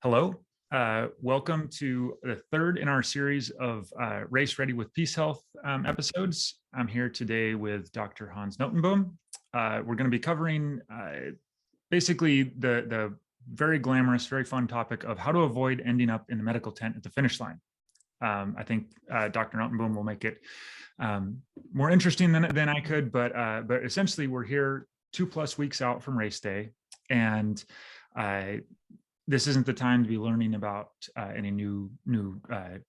Hello. Welcome to the third in our series of Race Ready with PeaceHealth episodes. I'm here today with Dr. Hans Notenboom. We're going to be covering basically the very glamorous, very fun topic of how to avoid ending up in the medical tent at the finish line. I think Dr. Notenboom will make it more interesting than I could, but essentially we're here 2+ weeks out from race day, and this isn't the time to be learning about any new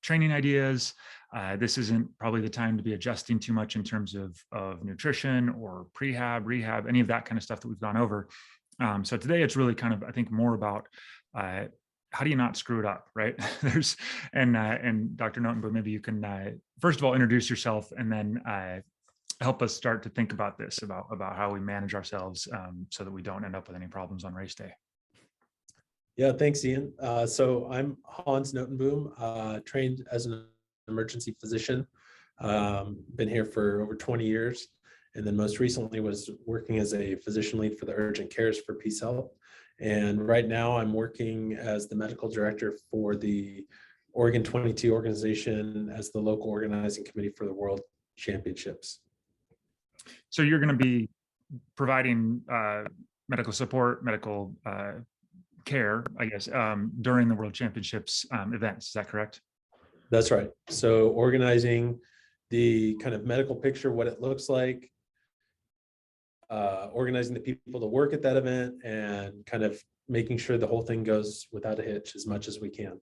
training ideas. This isn't probably the time to be adjusting too much in terms of nutrition or prehab, rehab, any of that kind of stuff that we've gone over. So today it's really kind of, I think, more about how do you not screw it up, right? And Dr. Notenboom, maybe you can first of all introduce yourself, and then help us start to think about this, about how we manage ourselves so that we don't end up with any problems on race day. Yeah, thanks, Ian. So I'm Hans Notenboom, trained as an emergency physician. Been here for over 20 years, and then most recently was working as a physician lead for the urgent cares for PeaceHealth. And right now I'm working as the medical director for the Oregon 22 organization as the local organizing committee for the World Championships. So you're going to be providing medical support, medical care, I guess, during the World Championships events. Is that correct? That's right. So organizing the kind of medical picture, what it looks like, organizing the people to work at that event, and kind of making sure the whole thing goes without a hitch as much as we can.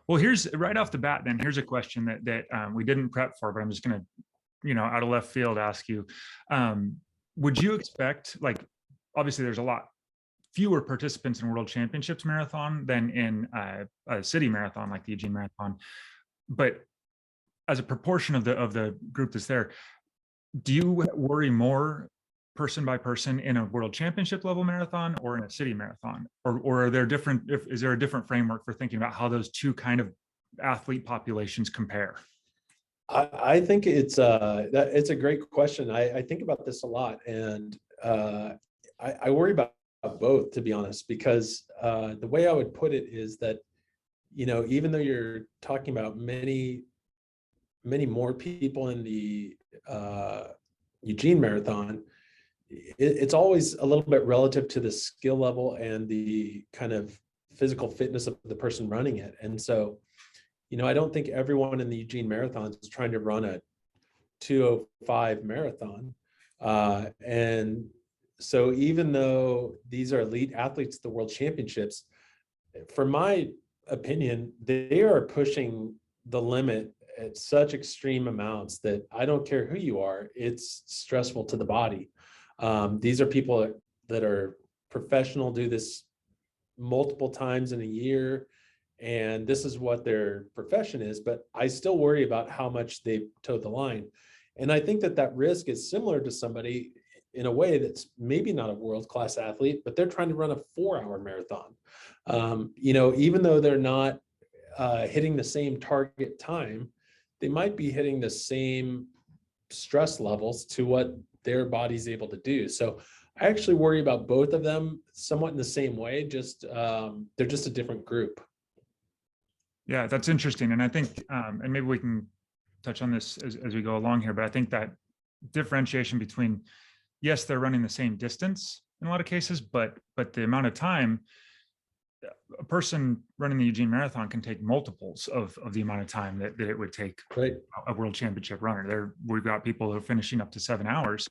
Well, here's right off the bat, then here's a question that we didn't prep for, but I'm just going to, out of left field, ask you, would you expect, like, obviously there's a lot fewer participants in World Championships marathon than in a city marathon like the Eugene Marathon, but as a proportion of the group that's there, do you worry more person by person in a World Championship level marathon or in a city marathon, or are there different? Is there a different framework for thinking about how those two kind of athlete populations compare? I think it's a great question. I think about this a lot, and I worry about both, to be honest, because the way I would put it is that, even though you're talking about many more people in the Eugene Marathon, it's always a little bit relative to the skill level and the kind of physical fitness of the person running it. And so, I don't think everyone in the Eugene Marathon is trying to run a 2:05 marathon. And so even though these are elite athletes at the World Championships, for my opinion, they are pushing the limit at such extreme amounts that I don't care who you are, it's stressful to the body. These are people that are professional, do this multiple times in a year, and this is what their profession is, but I still worry about how much they toe the line. And I think that risk is similar to somebody in a way that's maybe not a world-class athlete, but they're trying to run a 4-hour marathon. Even though they're not hitting the same target time, they might be hitting the same stress levels to what their body's able to do. So I actually worry about both of them somewhat in the same way, just they're just a different group. Yeah, that's interesting. And I think, and maybe we can touch on this as we go along here, but I think that differentiation between, yes, they're running the same distance in a lot of cases, but the amount of time, a person running the Eugene Marathon can take multiples of the amount of time that it would take a World Championship runner. We've got people who are finishing up to 7 hours,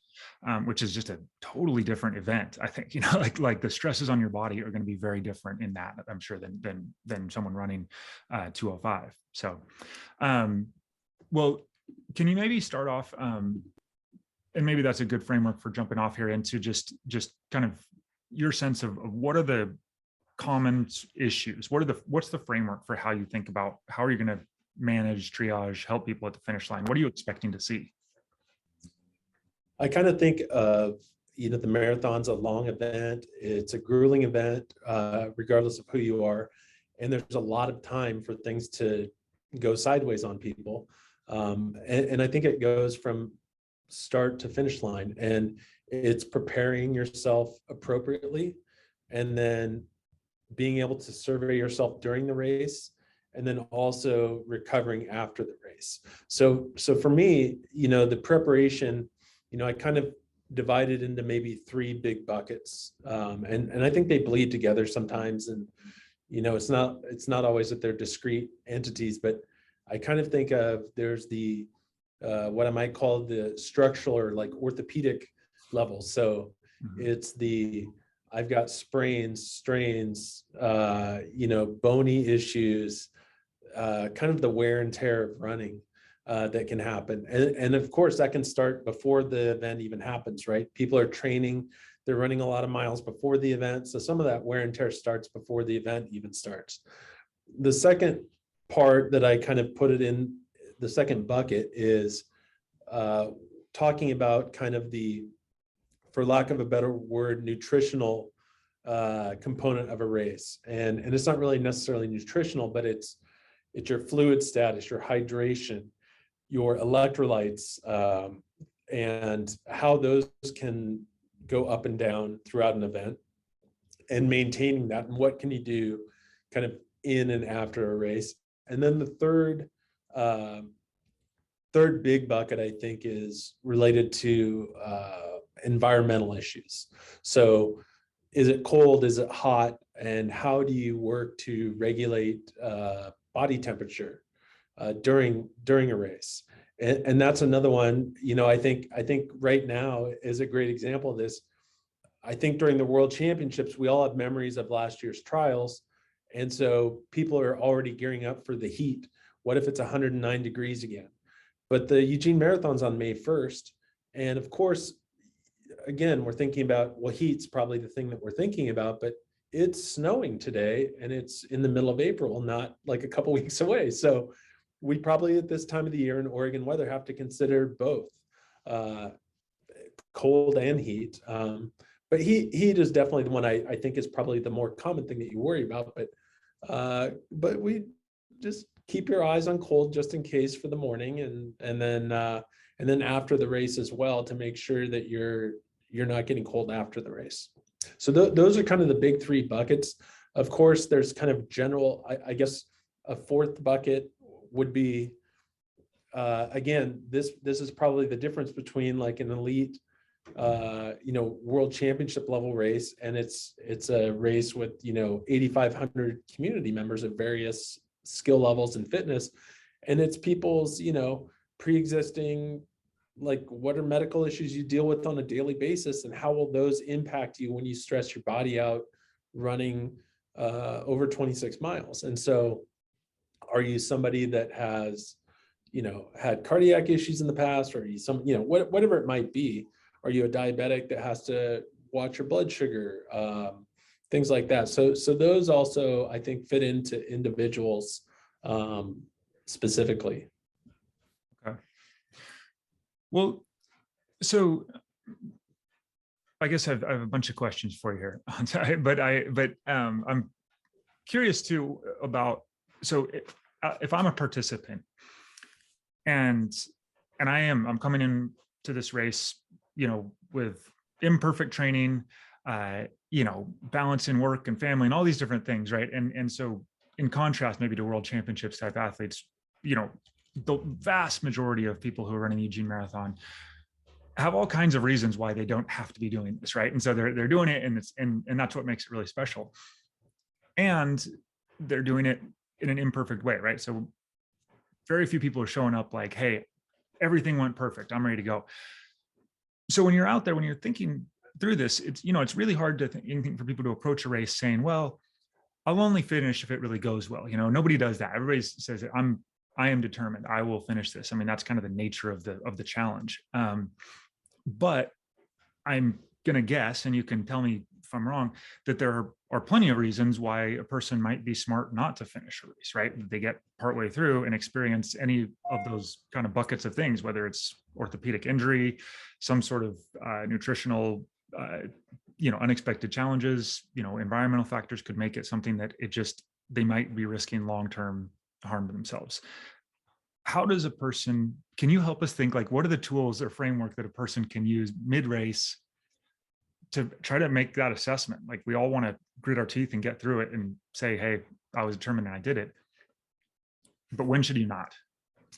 which is just a totally different event. I think, like the stresses on your body are going to be very different in that, I'm sure, than someone running 2:05. So, well, can you maybe start off, and maybe that's a good framework for jumping off here into just kind of your sense of what are the common issues? What's the framework for how you think about how are you going to manage, triage, help people at the finish line? What are you expecting to see? I kind of think of, the marathon's a long event. It's a grueling event, regardless of who you are. And there's a lot of time for things to go sideways on people. And I think it goes from start to finish line, and it's preparing yourself appropriately, and then being able to survey yourself during the race, and then also recovering after the race. So for me, the preparation, I kind of divided into maybe three big buckets. And I think they bleed together sometimes. And, it's not always that they're discrete entities, but I kind of think of, there's the, what I might call the structural or like orthopedic level. So it's the, I've got sprains, strains, bony issues, kind of the wear and tear of running that can happen. And of course, that can start before the event even happens, right? People are training, they're running a lot of miles before the event. So some of that wear and tear starts before the event even starts. The second part that I kind of put it in, the second bucket, is talking about kind of the, for lack of a better word, nutritional component of a race. And it's not really necessarily nutritional, but it's your fluid status, your hydration, your electrolytes, and how those can go up and down throughout an event, and maintaining that, and what can you do kind of in and after a race. And then the third big bucket, I think, is related to environmental issues. So is it cold? Is it hot? And how do you work to regulate body temperature during a race? And that's another one. I think right now is a great example of this. I think during the World Championships, we all have memories of last year's trials, and so people are already gearing up for the heat. What if it's 109 degrees again? But the Eugene Marathon's on May 1st, and of course, again, we're thinking about, well, heat's probably the thing that we're thinking about, but it's snowing today and it's in the middle of April, not like a couple weeks away. So we probably at this time of the year in Oregon weather have to consider both cold and heat. But heat is definitely the one I think is probably the more common thing that you worry about. But we just keep your eyes on cold just in case for the morning, and then after the race as well, to make sure that you're not getting cold after the race. So those are kind of the big three buckets. Of course, there's kind of general, I guess a fourth bucket would be, again, this is probably the difference between like an elite, world championship level race, and it's a race with 8,500 community members of various skill levels and fitness, and it's people's pre-existing, like, what are medical issues you deal with on a daily basis, and how will those impact you when you stress your body out running over 26 miles? And so are you somebody that has had cardiac issues in the past, or are you whatever it might be? Are you a diabetic that has to watch your blood sugar, things like that? So those also, I think, fit into individuals specifically. Okay. Well, so I guess I have a bunch of questions for you here, but I'm curious too about, so if I'm a participant and I'm coming in to this race, with imperfect training, balance in work and family and all these different things, right? And so in contrast, maybe to world championships type athletes, the vast majority of people who are running the Eugene Marathon have all kinds of reasons why they don't have to be doing this, right? And so they're doing it, and that's what makes it really special. And they're doing it in an imperfect way, right? So very few people are showing up like, hey, everything went perfect, I'm ready to go. So when you're out there, when you're thinking through this, it's really hard to think for people to approach a race saying, well, I'll only finish if it really goes well. Nobody does that. Everybody says, I am determined, I will finish this. I mean, that's kind of the nature of the challenge. But I'm going to guess, and you can tell me if I'm wrong, that there are plenty of reasons why a person might be smart not to finish a race, right? They get partway through and experience any of those kind of buckets of things, whether it's orthopedic injury, some sort of nutritional, unexpected challenges, environmental factors could make it something that they might be risking long-term harm to themselves. How does can you help us think, like, what are the tools or framework that a person can use mid-race to try to make that assessment. Like we all want to grit our teeth and get through it and say, hey, I was determined and I did it. But when should you not?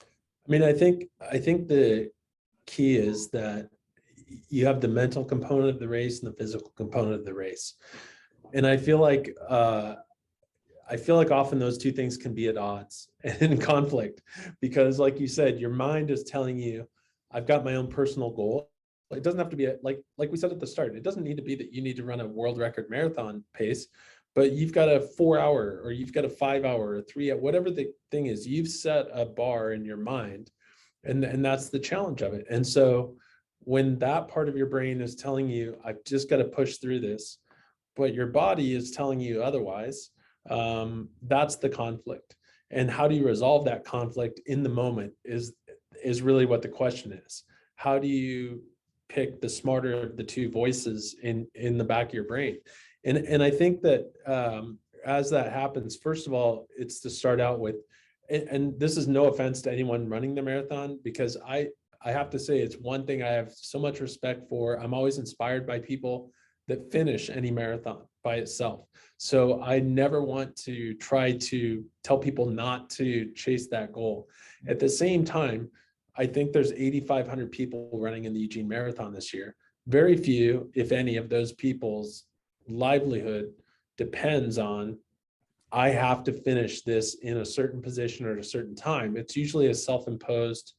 I mean, I think the key is that you have the mental component of the race and the physical component of the race. And I feel like often those two things can be at odds and in conflict, because like you said, your mind is telling you, I've got my own personal goal. It doesn't have to be like we said at the start, it doesn't need to be that you need to run a world record marathon pace, but you've got a 4 hour, or you've got a 5 hour, or 3 hour, whatever the thing is, you've set a bar in your mind, and that's the challenge of it. And so when that part of your brain is telling you, I've just got to push through this, but your body is telling you otherwise, that's the conflict. And how do you resolve that conflict in the moment is really what the question is. How do you pick the smarter of the two voices in the back of your brain? And I think that as that happens, first of all, it's to start out with, and this is no offense to anyone running the marathon, because I have to say, it's one thing I have so much respect for. I'm always inspired by people that finish any marathon by itself. So I never want to try to tell people not to chase that goal. At the same time, I think there's 8,500 people running in the Eugene Marathon this year. Very few, if any, of those people's livelihood depends on, I have to finish this in a certain position or at a certain time. It's usually a self-imposed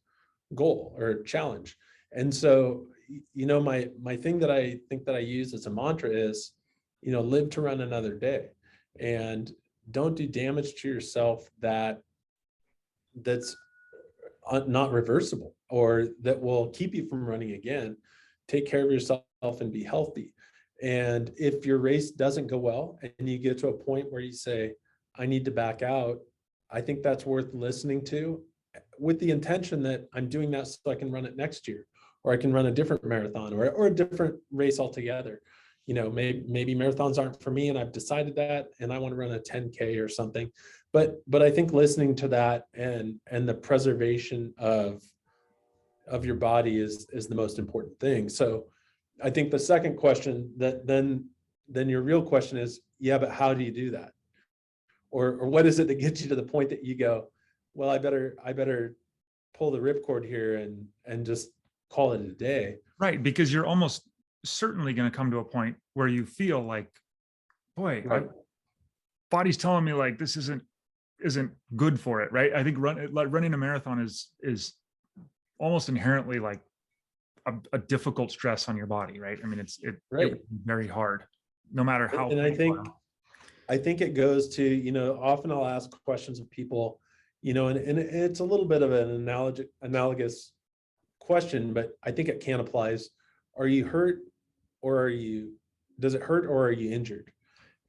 goal or challenge. And so, my thing that I think that I use as a mantra is, live to run another day, and don't do damage to yourself that's not reversible, or that will keep you from running again. Take care of yourself and be healthy. And if your race doesn't go well and you get to a point where you say, I need to back out, I think that's worth listening to, with the intention that I'm doing that so I can run it next year, or I can run a different marathon, or a different race altogether. Maybe marathons aren't for me, and I've decided that, and I want to run a 10K or something. But I think listening to that and the preservation of your body is the most important thing. So I think the second question, that then your real question is, yeah, but how do you do that? Or what is it that gets you to the point that you go, well, I better pull the ripcord here and just call it a day. Right, because you're almost certainly going to come to a point where you feel like, boy, Right. Body's telling me like this isn't good for it, right? I think running a marathon is almost inherently like a difficult stress on your body, right? I mean, it's very hard, no matter how. And I think it goes to, often I'll ask questions of people, and it's a little bit of an analogous question, but I think it can apply. Are you hurt, or does it hurt, or are you injured?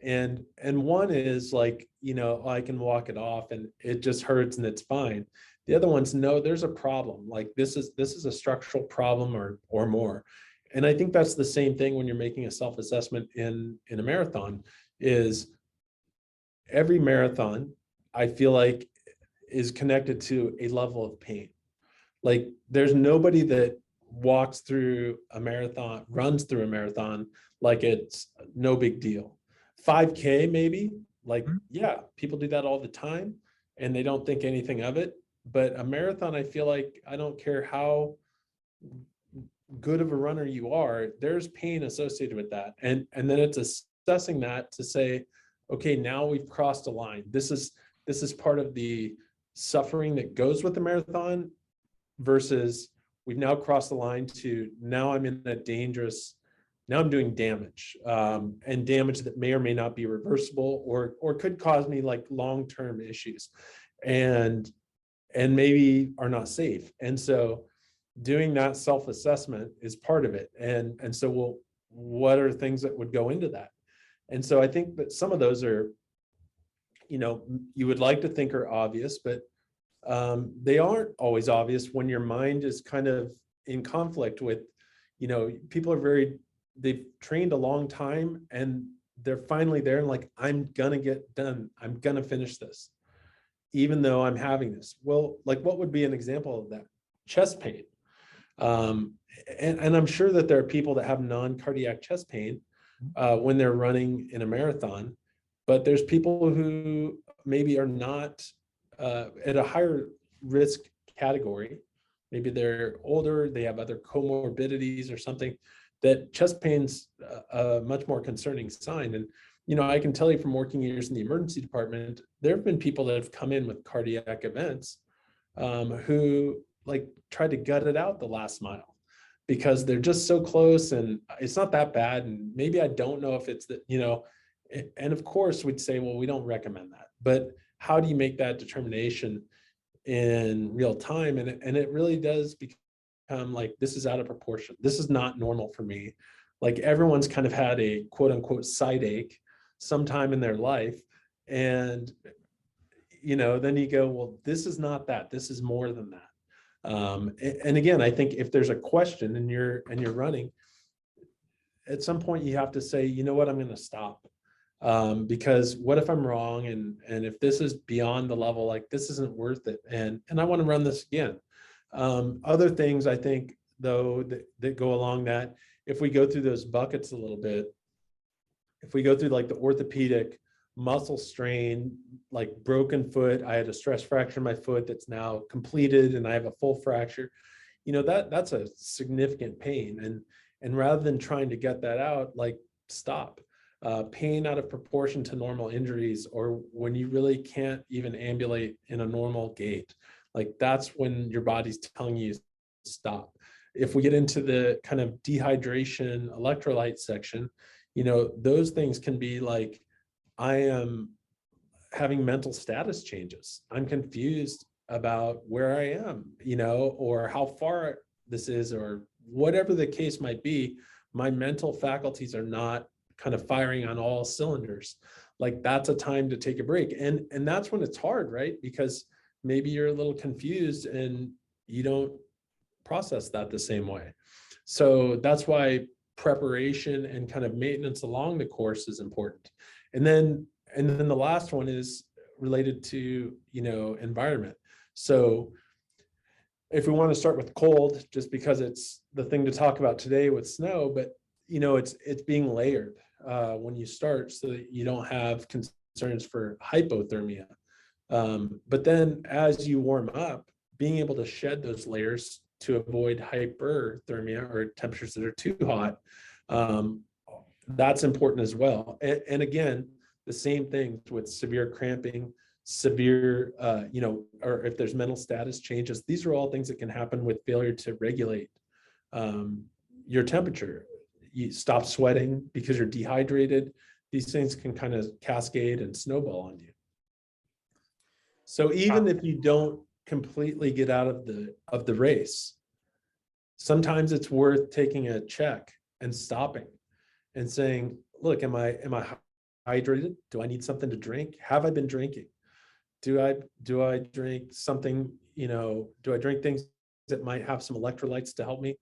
And one is like, I can walk it off and it just hurts and it's fine. The other one's, no, there's a problem. Like this is a structural problem or more. And I think that's the same thing when you're making a self-assessment in a marathon. Is every marathon, I feel like, is connected to a level of pain. Like there's nobody that runs through a marathon like it's no big deal. 5K maybe, like, yeah, people do that all the time and they don't think anything of it. But a marathon, I feel like, I don't care how good of a runner you are, there's pain associated with that. And then it's assessing that to say, okay, now we've crossed a line. This is part of the suffering that goes with the marathon, versus we've now crossed the line to, now I'm in a dangerous, now I'm doing damage, and damage that may or may not be reversible, or could cause me like long-term issues, and maybe are not safe. And so doing that self-assessment is part of it. And so, what are things that would go into that? And so I think that some of those are, you would like to think are obvious, but they aren't always obvious when your mind is kind of in conflict with, people are they've trained a long time and they're finally there and like, I'm gonna get done. I'm gonna finish this, even though I'm having this. Well, like, what would be an example of that? Chest pain. And I'm sure that there are people that have non-cardiac chest pain when they're running in a marathon, but there's people who maybe are not at a higher risk category. Maybe they're older, they have other comorbidities or something, that chest pain's a much more concerning sign. And, I can tell you from working years in the emergency department, there have been people that have come in with cardiac events who like tried to gut it out the last mile because they're just so close and it's not that bad. And maybe I don't know if it's that, and of course we'd say, well, we don't recommend that. But how do you make that determination in real time? And it really does become like, this is out of proportion. This is not normal for me. Like everyone's kind of had a quote unquote side ache sometime in their life. And, then you go, well, this is not that. This is more than that. And again, I think if there's a question and you're running, at some point you have to say, you know what, I'm going to stop. Because what if I'm wrong? And if this is beyond the level, like this isn't worth it. And I want to run this again. Other things I think though, that go along that, if we go through those buckets a little bit, if we go through like the orthopedic muscle strain, like broken foot, I had a stress fracture in my foot that's now completed and I have a full fracture, that's a significant pain. And rather than trying to get that out, like stop. Pain out of proportion to normal injuries, or when you really can't even ambulate in a normal gait, like that's when your body's telling you stop. If we get into the kind of dehydration electrolyte section, those things can be like, I am having mental status changes. I'm confused about where I am, or how far this is, or whatever the case might be. My mental faculties are not kind of firing on all cylinders. Like that's a time to take a break. And that's when it's hard, right? Because maybe you're a little confused and you don't process that the same way. So that's why preparation and kind of maintenance along the course is important. And then the last one is related to, environment. So if we want to start with cold, just because it's the thing to talk about today with snow, but it's being layered when you start so that you don't have concerns for hypothermia. But then as you warm up, being able to shed those layers to avoid hyperthermia or temperatures that are too hot, that's important as well. And again, the same thing with severe cramping, severe, or if there's mental status changes, these are all things that can happen with failure to regulate your temperature. You stop sweating because you're dehydrated. These things can kind of cascade and snowball on you. So even if you don't completely get out of the race, sometimes it's worth taking a check and stopping and saying, look, am I hydrated? Do I need something to drink? Have I been drinking? Do I drink something, do I drink things that might have some electrolytes to help me?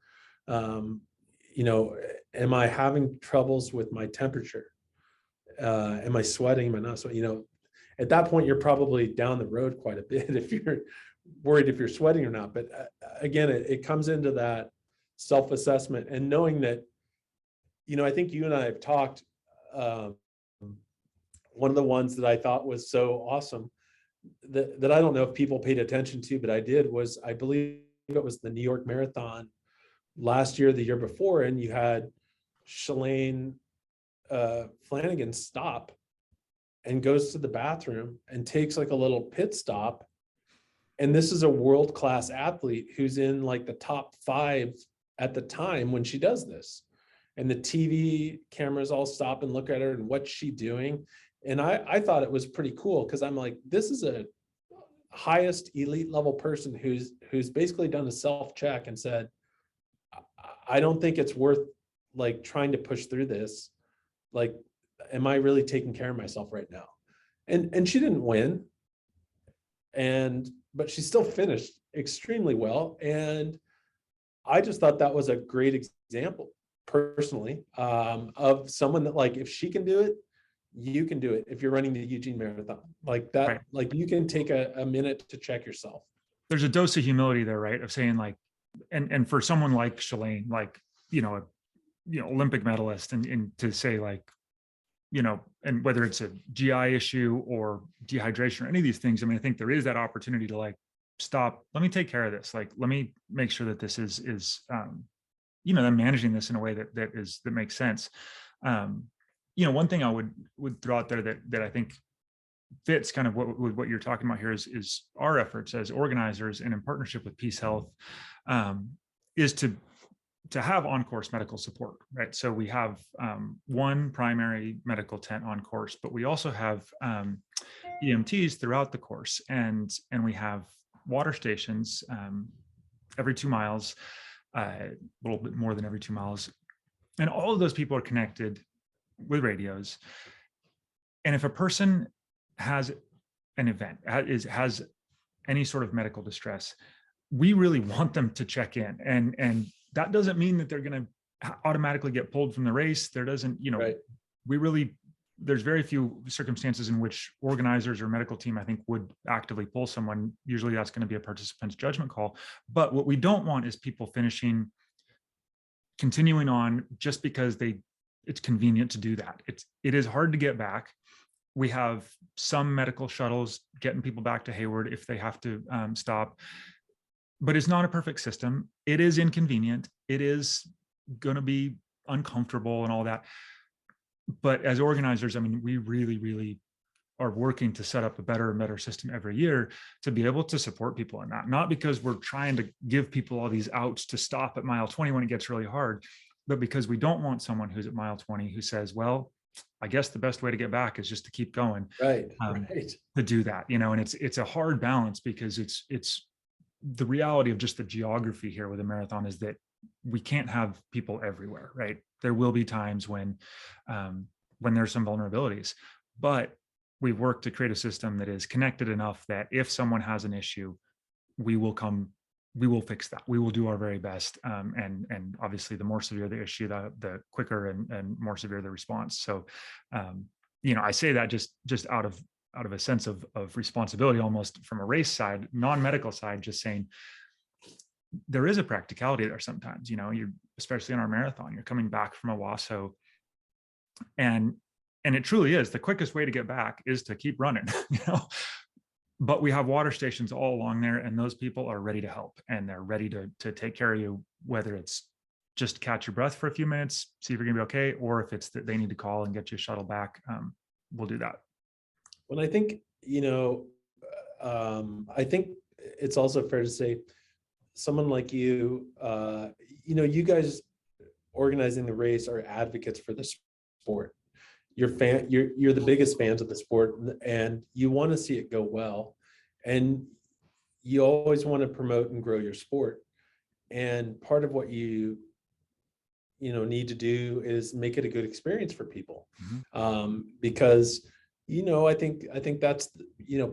Am I having troubles with my temperature? Am I sweating? Am I not sweating? At that point, you're probably down the road quite a bit if you're worried if you're sweating or not. But again, it comes into that self-assessment and knowing that, I think you and I have talked, one of the ones that I thought was so awesome that I don't know if people paid attention to, but I did, was I believe it was the New York Marathon last year, the year before, and you had Shalane Flanagan stop and goes to the bathroom and takes like a little pit stop. And this is a world-class athlete who's in like the top 5 at the time when she does this. And the TV cameras all stop and look at her and what's she doing? And I thought it was pretty cool because I'm like, this is a highest elite level person who's basically done a self-check and said, I don't think it's worth like trying to push through this. Like, am I really taking care of myself right now? And she didn't win. But she still finished extremely well. And I just thought that was a great example personally of someone that, like, if she can do it, you can do it. If you're running the Eugene Marathon like that, right. Like you can take a minute to check yourself. There's a dose of humility there, right? Of saying like, and for someone like Shalane, like, Olympic medalist, and to say, like, and whether it's a GI issue or dehydration or any of these things, I mean, I think there is that opportunity to, like, stop, let me take care of this. Like, let me make sure that this is them managing this in a way that makes sense. One thing I would throw out there that I think fits kind of what you're talking about here is our efforts as organizers and in partnership with PeaceHealth, is to have on-course medical support, right? So we have one primary medical tent on course, but we also have EMTs throughout the course, and we have water stations every 2 miles, a little bit more than every 2 miles, and all of those people are connected with radios. And if a person has an event, has any sort of medical distress, we really want them to check in, and that doesn't mean that they're going to automatically get pulled from the race. There doesn't, Right. There's very few circumstances in which organizers or medical team, I think, would actively pull someone. Usually that's going to be a participant's judgment call. But what we don't want is people continuing on just because it's convenient to do that. It is hard to get back. We have some medical shuttles getting people back to Hayward if they have to stop, but it's not a perfect system. It is inconvenient. It is going to be uncomfortable and all that. But as organizers, I mean, we really, really are working to set up a better and better system every year to be able to support people in that. Not because we're trying to give people all these outs to stop at mile 20 when it gets really hard, but because we don't want someone who's at mile 20 who says, well, I guess the best way to get back is just to keep going. Right. To do that, and it's a hard balance, because it's the reality of just the geography here with a marathon is that we can't have people everywhere, right? There will be times when there's some vulnerabilities, but we've worked to create a system that is connected enough that if someone has an issue, we will fix that. We will do our very best. And obviously the more severe the issue, the quicker and more severe the response. So, I say that just out of a sense of responsibility, almost from a race side, non-medical side, just saying there is a practicality there sometimes. You especially in our marathon, you're coming back from Owasso, and it truly is the quickest way to get back is to keep running. But we have water stations all along there, and those people are ready to help, and they're ready to take care of you, whether it's just catch your breath for a few minutes, see if you're gonna be okay, or if it's that they need to call and get you a shuttle back, we'll do that. Well, I think, I think it's also fair to say someone like you, you guys organizing the race are advocates for the sport. You're the biggest fans of the sport, and you want to see it go well, and you always want to promote and grow your sport. And part of what you need to do is make it a good experience for people. Mm-hmm. Because I think that's,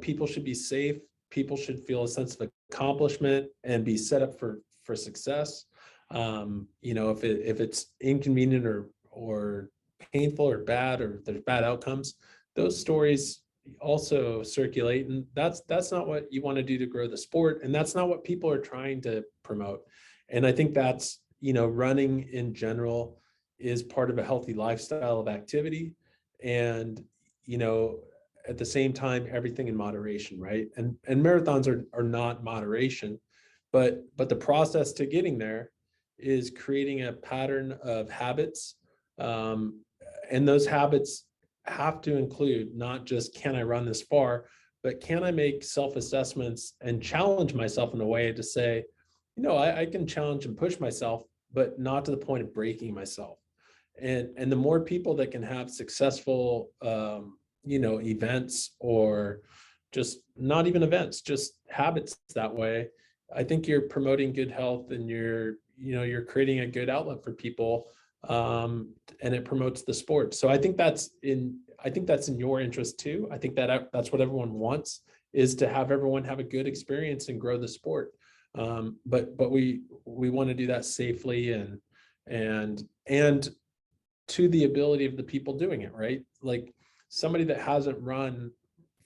people should be safe. People should feel a sense of accomplishment and be set up for success. If it's inconvenient or painful or bad, or there's bad outcomes, those stories also circulate, and that's not what you want to do to grow the sport, and that's not what people are trying to promote. And I think that's, running in general is part of a healthy lifestyle of activity, and at the same time, everything in moderation, right? And marathons are not moderation, but the process to getting there is creating a pattern of habits. And those habits have to include not just, can I run this far, but can I make self-assessments and challenge myself in a way to say, I can challenge and push myself, but not to the point of breaking myself. And the more people that can have successful, events, or just not even events, just habits that way, I think you're promoting good health, and you're creating a good outlet for people. And it promotes the sport. So I think that's in your interest too. I think that's what everyone wants, is to have everyone have a good experience and grow the sport. But we want to do that safely and to the ability of the people doing it, right? Like somebody that hasn't run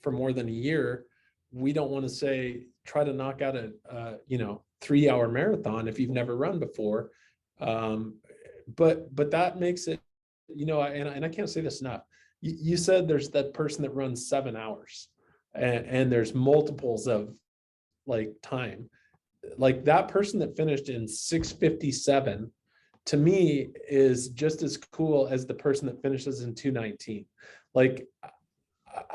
for more than a year, we don't want to say, try to knock out 3-hour marathon if you've never run before. But that makes it, and I can't say this enough. You said there's that person that runs 7 hours, and there's multiples of like time. Like that person that finished in 6:57 to me is just as cool as the person that finishes in 2:19. Like,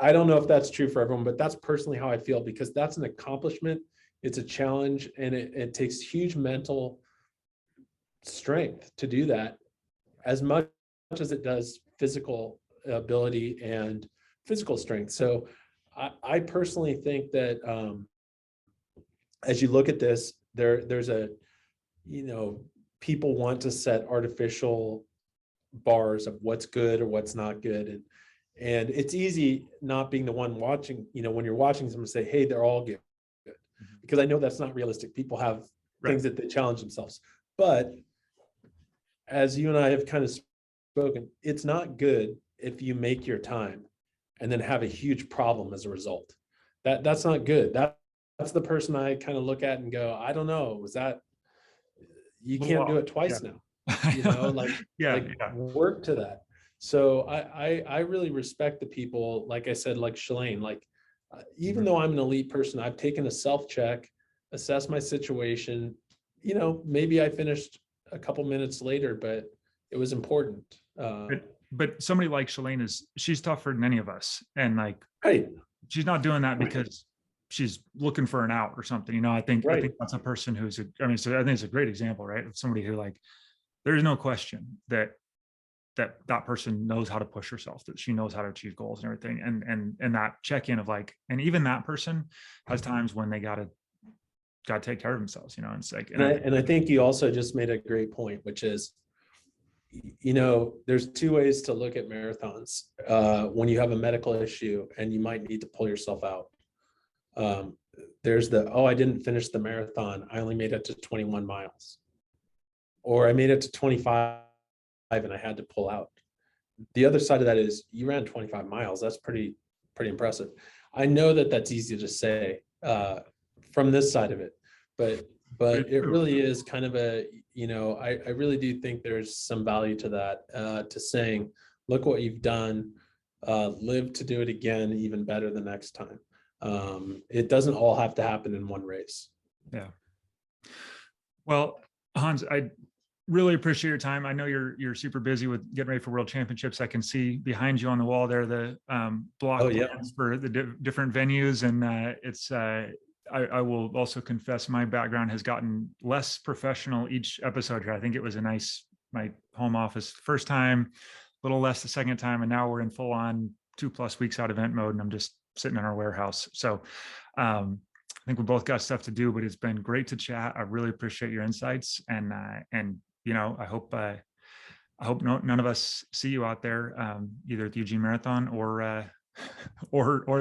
I don't know if that's true for everyone, but that's personally how I feel, because that's an accomplishment. It's a challenge, and it takes huge mental strength to do that, as much as it does physical ability and physical strength. So I personally think that as you look at this, there's a, people want to set artificial bars of what's good or what's not good. And it's easy not being the one watching, when you're watching someone say, hey, they're all good. Because I know that's not realistic. People have things that they challenge themselves. But as you and I have kind of spoken, it's not good if you make your time and then have a huge problem as a result. That's not good. That's the person I kind of look at and go, I don't know, was that, you can't do it twice now, work to that. So I really respect the people, like I said, like Shalane, like even though I'm an elite person, I've taken a self-check, assessed my situation. Maybe I finished a couple minutes later, but it was important. But somebody like Shalane she's tougher than any of us. And like, she's not doing that because she's looking for an out or something. I think that's a person who's so I think it's a great example, right? Of somebody who, like, there's no question that person knows how to push herself, that she knows how to achieve goals and everything. And that check-in of like, and even that person has times when they gotta take care of themselves, and it's like, and I think you also just made a great point, which is, there's 2 ways to look at marathons. When you have a medical issue and you might need to pull yourself out. There's I didn't finish the marathon, I only made it to 21 miles. Or I made it to 25 and I had to pull out. The other side of that is, you ran 25 miles. That's pretty impressive. I know that that's easy to say from this side of it, but it really is kind of a, I really do think there's some value to that, to saying, look what you've done, live to do it again, even better the next time. It doesn't all have to happen in one race. Yeah. Well, Hans, I really appreciate your time. I know you're super busy with getting ready for World Championships. I can see behind you on the wall there the block plans for the different venues, and it's. I will also confess my background has gotten less professional each episode here. I think it was my home office first time, a little less the second time, and now we're in full on 2+ weeks out event mode, and I'm just sitting in our warehouse. So I think we both got stuff to do, but it's been great to chat. I really appreciate your insights, and I hope none of us see you out there, either at the Eugene Marathon or at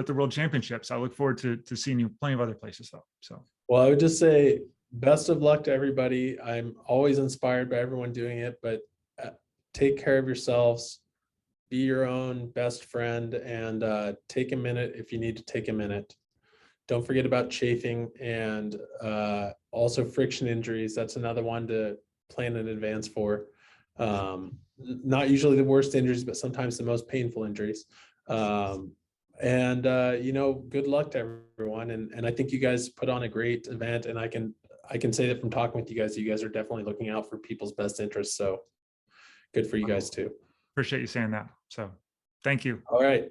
the World Championships. I look forward to seeing you plenty of other places though. So, well, I would just say best of luck to everybody. I'm always inspired by everyone doing it, but take care of yourselves, be your own best friend, and take a minute if you need to take a minute. Don't forget about chafing and also friction injuries. That's another one to plan in advance for. Not usually the worst injuries, but sometimes the most painful injuries. Good luck to everyone. And I think you guys put on a great event, and I can say that from talking with you guys are definitely looking out for people's best interests. So good for you guys too. Appreciate you saying that. So thank you. All right.